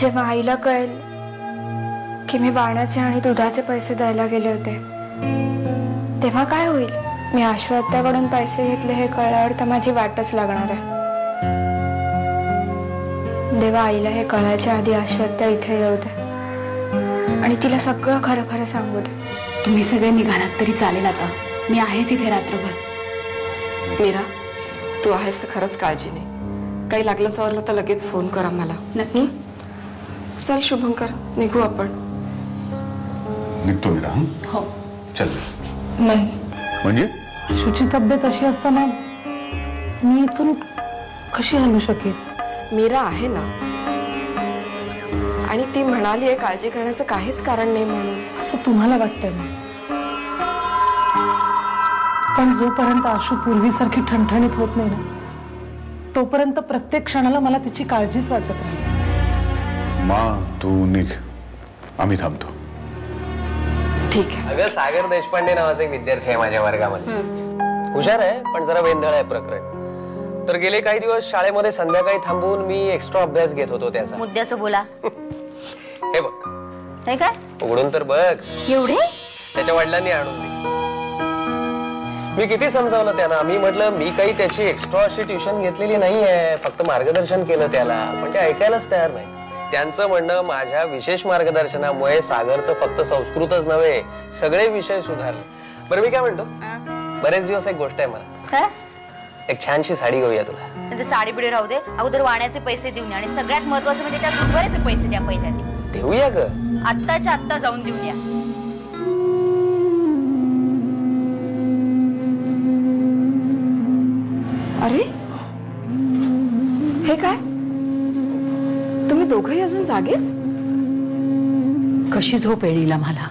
जेव्हा आईला कळेल की मी बाणाचे आणि दुधाचे पैसे द्यायला गेले होते तेव्हा काय होईल? मी आश्वत्याकडून पैसे घेतले हे कळल्यावर तर माझी वाटच लागणार आहे. देवा, आईला हे कळायच्या आधी आश्वत्या इथे येऊ दे आणि तिला सगळं खरं खरं सांगू दे. तुम्ही सगळे निघालात तरी चालेल. आता मी आहेच इथे रात्रभर. मीरा, तू आहेस तर खरंच काळजी नाही. काही लागलं सवरलं तर लगेच फोन करा मला. नक्की. चल शुभंकर, निघू आपण. निघतो मीरा. हो चल. नाही म्हणजे आशूची तब्येत अशी असताना मी इथून कशी हलू शकेल? मीरा आहे ना, आणि ती म्हणाली आहे काळजी करण्याचं काहीच कारण नाही म्हणून. असं तुम्हाला वाटतंय ना? पण जोपर्यंत आशू पूर्वीसारखी ठणठणीत होत नाही ना तोपर्यंत प्रत्येक क्षणाला मला तिची काळजीच वाटत राहील. मा, तू निघ, आम्ही थांबतो. ठीक आहे. अगं, सागर देशपांडे नावाचा एक विद्यार्थी आहे माझ्या वर्गामध्ये. हुशार आहे पण जरा वेंधळ आहे प्रकरण. तर गेले काही दिवस शाळेमध्ये संध्याकाळी थांबून मी एक्स्ट्रा अभ्यास घेत होतो त्याचा. मुद्द्याचं बोला. हे बघ. हे काय? उघडून तर बघ. एवढे? त्याच्या वडिलांनी आणून दिली. मी किती समजावलं त्यांना. मी म्हटलं मी काही त्याची एक्स्ट्रा अशी ट्युशन घेतलेली नाहीये, फक्त मार्गदर्शन केलं त्याला, पण ते ऐकायलाच तयार नाही. त्यांचं म्हणणं माझ्या विशेष मार्गदर्शनामुळे सागरचं फक्त संस्कृतच नव्हे सगळे विषय सुधारले. बरं, मी काय म्हणतो, बरेच दिवस एक गोष्ट आहे मला. एक छानशी साडी घेऊया तुला. साडी पिढी राहू दे, अगोदर वाण्याचे पैसे देऊन आणि सगळ्यात महत्वाचं म्हणजे त्या दुधवऱ्याचे पैसे द्या. पहिल्या देऊया ग. आत्ताच्या आत्ता जाऊन देऊन या. अरे, हे काय? तुम्ही दोघंही अजून जागेच? कशी झोप येईल मला?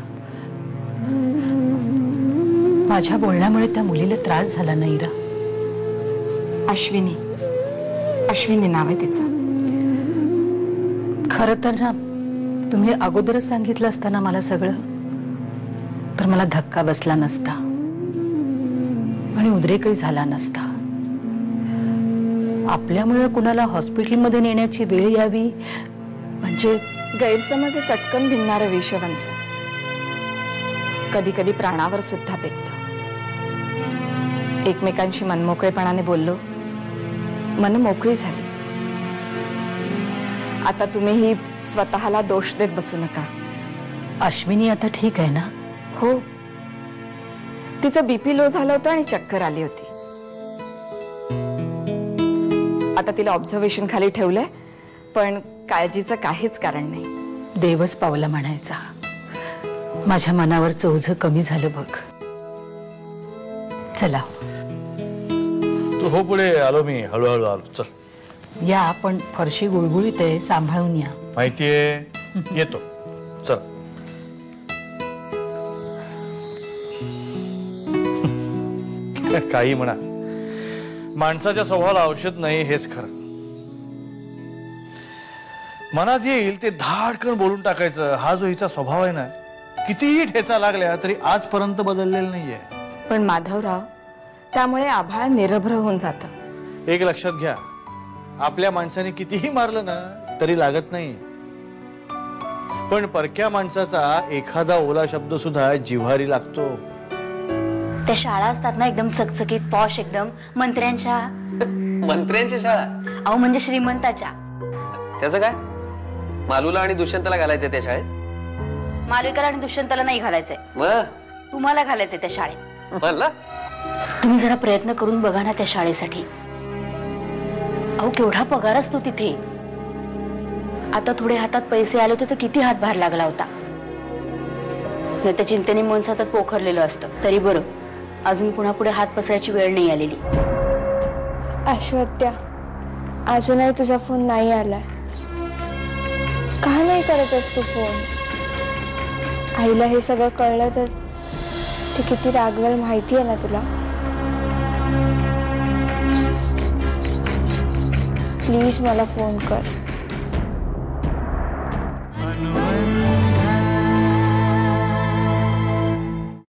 माझ्या बोलण्यामुळे त्या मुलीला त्रास झाला नाही रा. अश्विनी, अश्विनी नाव आहे तिचं. खरं तर ना, तुम्ही अगोदरच सांगितलं असताना मला सगळं तर मला धक्का बसला नसता आणि उद्रेकही झाला नसता. आपल्यामुळे कुणाला हॉस्पिटलमध्ये नेण्याची वेळ यावी म्हणजे गैरसमज हे चटकन भिनणारं विषवंच कधी कधी प्राणावर सुद्धा बेततं. एकमेकांशी मनमोकळेपणाने बोललो, मन मोकळी झाली. आता तुम्हीही स्वतःला दोष देत बसू नका. अश्विनी आता ठीक आहे ना? हो, तिचं बीपी लो झालं होतं आणि चक्कर आली होती. आता तिला ऑब्झर्वेशन खाली ठेवलंय, पण काळजीचं काहीच कारण नाही. देवच पावला म्हणायचा. माझ्या मनावरचं ओझं कमी झालं बघ. चला. तू हो पुढे. आलो मी, हळूहळू आलो. चल या, पण फरशी गुळगुळीत आहे, सांभाळून या. माहितीये, येतो. चल. काही म्हणा, माणसाच्या स्वभावाला औषध नाही हेच खरं. मनात येईल ते धाडकन बोलून टाकायचं, हा जो हिचा स्वभाव आहे ना, कितीही ठेचा लागल्या तरी आजपर्यंत बदललेला नाहीये. पण माधवराव, त्यामुळे आभाळ निरभ्र होऊन जातं. एक लक्षात घ्या, आपल्या माणसाने कितीही मारलं ना तरी लागत नाही, पण परक्या माणसाचा एखादा ओला शब्द सुद्धा जिव्हारी लागतो. त्या शाळा असतात ना एकदम चकचकीत पॉश, एकदम मंत्र्यांच्या. मंत्र्यांची शाळा? अहो म्हणजे श्रीमंताच्या. त्याचं काय? मालूला आणि दुष्यंतला घालायचंय त्या शाळेत? मालविकाला आणि दुष्यंताला नाही घालायचंय, मग तुम्हाला घालायचंय त्या शाळेत. म्हणला? तुम्ही जरा प्रयत्न करून बघा ना त्या शाळेसाठी. अहो केवढा पगार असतो तिथे. आता थोडे हातात पैसे आले होते तर किती हातभार लागला होता. नाही त्या चिंतेने मन सतत पोखरलेलं असतं. तरी बरं, अजून कुणापुढे हात पसरायची वेळ नाही आलेली. आश्वत्या, अजूनही तुझा फोन नाही आलाय. का नाही करतस तू फोन? आईला हे सगळं कळलं तर ती किती रागवेल माहिती आहे ना तुला. प्लीज मला फोन कर.